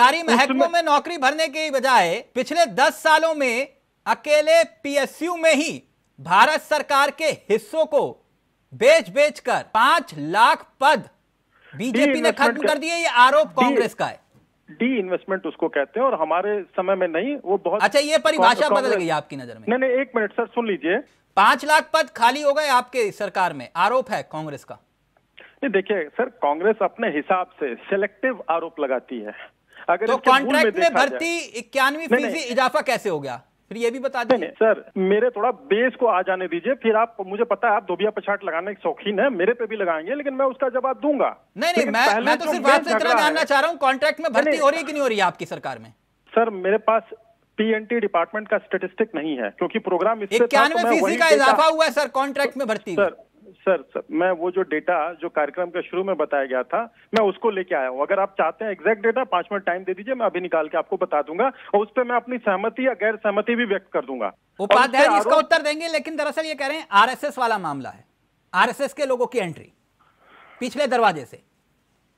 सरकारी महकमों में नौकरी भरने के बजाय पिछले 10 सालों में अकेले पीएसयू में ही भारत सरकार के हिस्सों को बेच कर 5 लाख पद बीजेपी ने खत्म कर दिए। ये आरोप कांग्रेस का है। डी इन्वेस्टमेंट उसको कहते हैं, और हमारे समय में नहीं, वो बहुत अच्छा, ये परिभाषा बदल गई आपकी नजर में? नहीं, एक मिनट सर, सुन लीजिए। 5 लाख पद खाली हो गए आपके सरकार में, आरोप है कांग्रेस का। नहीं, देखिए सर, कांग्रेस अपने हिसाब से सिलेक्टिव आरोप लगाती है। अगर तो कॉन्ट्रैक्ट में भर्ती 91% इजाफा कैसे हो गया, फिर ये भी बता दीजिए। सर, मेरे थोड़ा बेस को आ जाने दीजिए, फिर आप, मुझे पता है आप धोबिया पछाड़ लगाने के शौकीन है, मेरे पे भी लगाएंगे, लेकिन मैं उसका जवाब दूंगा। नहीं, मैं तो सिर्फ आपसे इतना जानना चाह रहा हूँ, कॉन्ट्रैक्ट में भर्ती हो रही है कि नहीं हो रही है आपकी सरकार में? सर, मेरे पास पीएनटी डिपार्टमेंट का स्टेटिस्टिक नहीं है, क्योंकि प्रोग्राम इससे 91% का इजाफा हुआ है सर कॉन्ट्रैक्ट में भर्ती। सर, मैं वो जो डेटा जो कार्यक्रम के शुरू में बताया गया था, मैं उसको लेके आया हूं। अगर आप चाहते हैं एग्जैक्ट डेटा, 5 मिनट टाइम दे दीजिए, मैं अभी निकाल के आपको बता दूंगा, और उस पर मैं अपनी सहमति या गैर सहमति भी व्यक्त कर दूंगा। उपाध्याय जी इसका उत्तर देंगे, लेकिन दरअसल ये कह रहे हैं आरएसएस वाला मामला है, आरएसएस के लोगों की एंट्री पिछले दरवाजे से।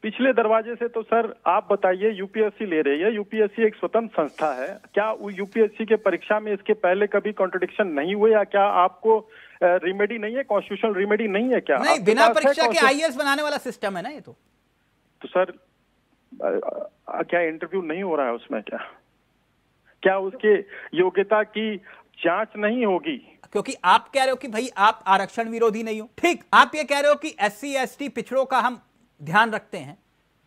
पिछले दरवाजे से तो सर आप बताइए, यूपीएससी ले रही है, यूपीएससी एक स्वतंत्र संस्था है, क्या वो यूपीएससी के परीक्षा में इसके पहले कभी कॉन्ट्रडिक्शन नहीं हुए, या क्या आपको रिमेडी नहीं है, कॉन्स्टिट्यूशनल रिमेडी नहीं है क्या? नहीं, बिना परीक्षा के आईएएस बनाने वाला सिस्टम है ना ये। तो सर क्या इंटरव्यू नहीं हो रहा है उसमें? क्या उसके योग्यता की जांच नहीं होगी? क्योंकि आप कह रहे हो कि भाई आप आरक्षण विरोधी नहीं हो, ठीक, आप ये कह रहे हो कि एससी एसटी पिछड़ों का हम ध्यान रखते हैं,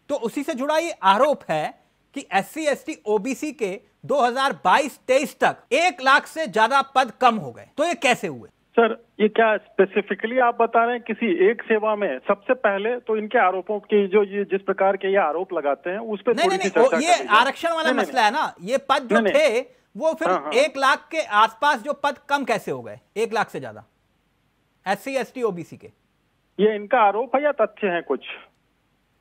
तो उसी से जुड़ा ये आरोप है कि एससी एसटी ओबीसी के 2022-23 तक 1 लाख से ज्यादा पद कम हो गए। तो ये कैसे हुए? सर, ये क्या स्पेसिफिकली आप बता रहे हैं किसी एक सेवा में? सबसे पहले तो इनके आरोपों की जो ये जिस प्रकार के ये आरोप लगाते हैं उस पर थोड़ी सी चर्चा ये आरक्षण वाला मसला है ना। ये पद जो थे वो फिर 1 लाख के आसपास जो पद कम कैसे हो गए 1 लाख से ज्यादा एससी एसटी ओबीसी के? ये इनका आरोप है या तथ्य है कुछ?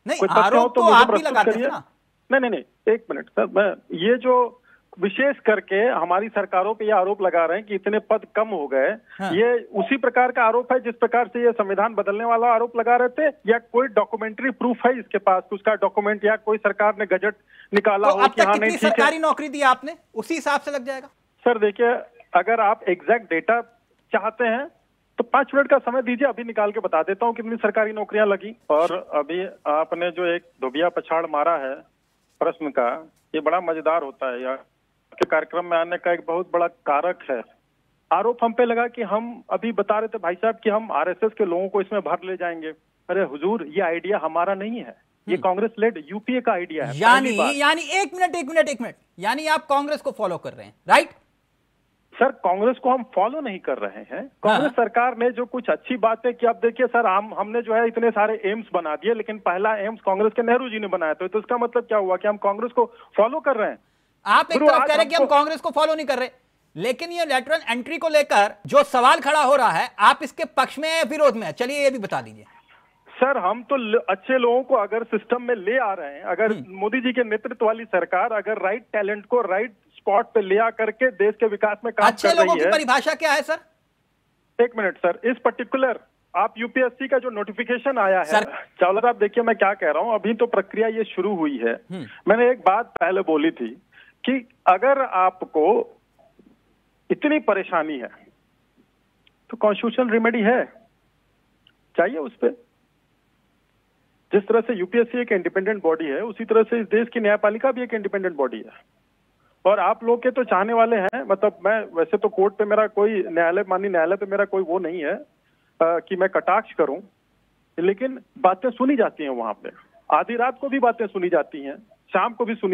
नहीं, आरोप तो आप भी लगाते हैं ना। नहीं, एक मिनट सर, मैं ये जो विशेष करके हमारी सरकारों पे ये आरोप लगा रहे हैं कि इतने पद कम हो गए, ये उसी प्रकार का आरोप है जिस प्रकार से ये संविधान बदलने वाला आरोप लगा रहे थे, या कोई डॉक्यूमेंट्री प्रूफ है इसके पास, उसका डॉक्यूमेंट, या कोई सरकार ने गजट निकाला हो कि हाँ नहीं सरकारी नौकरी दी आपने, उसी हिसाब से लग जाएगा? सर देखिए, अगर आप एग्जैक्ट डेटा चाहते हैं तो 5 मिनट का समय दीजिए, अभी निकाल के बता देता हूँ कितनी सरकारी नौकरियां लगी। और अभी आपने जो एक धोबिया पछाड़ मारा है प्रश्न का, ये बड़ा मजेदार होता है यार, के कार्यक्रम में आने का एक बहुत बड़ा कारक है। आरोप हम पे लगा कि हम अभी बता रहे थे भाई साहब कि हम आरएसएस के लोगों को इसमें भर ले जाएंगे। अरे हुजूर, ये आइडिया हमारा नहीं है, ये कांग्रेस लेड यूपीए का आइडिया है। यानी एक मिनट, यानी आप कांग्रेस को फॉलो कर रहे हैं, राइट? सर, कांग्रेस को हम फॉलो नहीं कर रहे हैं। कांग्रेस सरकार ने जो कुछ अच्छी बातें की, अब देखिए सर, हमने जो है इतने सारे एम्स बना दिए, लेकिन पहला एम्स कांग्रेस के नेहरू जी ने बनाया था, तो इसका मतलब क्या हुआ कि हम कांग्रेस को फॉलो कर रहे हैं? आप एक तरफ कह रहे हैं कि हम कांग्रेस को फॉलो नहीं कर रहे, लेकिन ये लेटरल एंट्री को लेकर जो सवाल खड़ा हो रहा है, आप इसके पक्ष में या विरोध में है? चलिए ये भी बता दीजिए। सर, हम तो अच्छे लोगों को अगर सिस्टम में ले आ रहे हैं, अगर मोदी जी के नेतृत्व वाली सरकार अगर राइट टैलेंट को राइट स्पॉट पे ले आकर के देश के विकास में काम कर रही है। अच्छे लोगों की परिभाषा क्या है सर? 1 मिनट सर, इस पर्टिकुलर आप यूपीएससी का जो नोटिफिकेशन आया है चावला साहब, देखिए मैं क्या कह रहा हूं, अभी तो प्रक्रिया ये शुरू हुई है। मैंने एक बात पहले बोली थी कि अगर आपको इतनी परेशानी है तो कॉन्स्टिट्यूशनल रेमेडी है, चाहिए उस पर। जिस तरह से यूपीएससी एक इंडिपेंडेंट बॉडी है, उसी तरह से इस देश की न्यायपालिका भी एक इंडिपेंडेंट बॉडी है। और आप लोग के तो चाहने वाले हैं, मतलब मैं वैसे तो कोर्ट पे मेरा कोई माननीय न्यायालय पे मेरा कोई वो नहीं है कि मैं कटाक्ष करूं, लेकिन बातें सुनी जाती हैं वहां पे, आधी रात को भी बातें सुनी जाती हैं, शाम को भी सुनी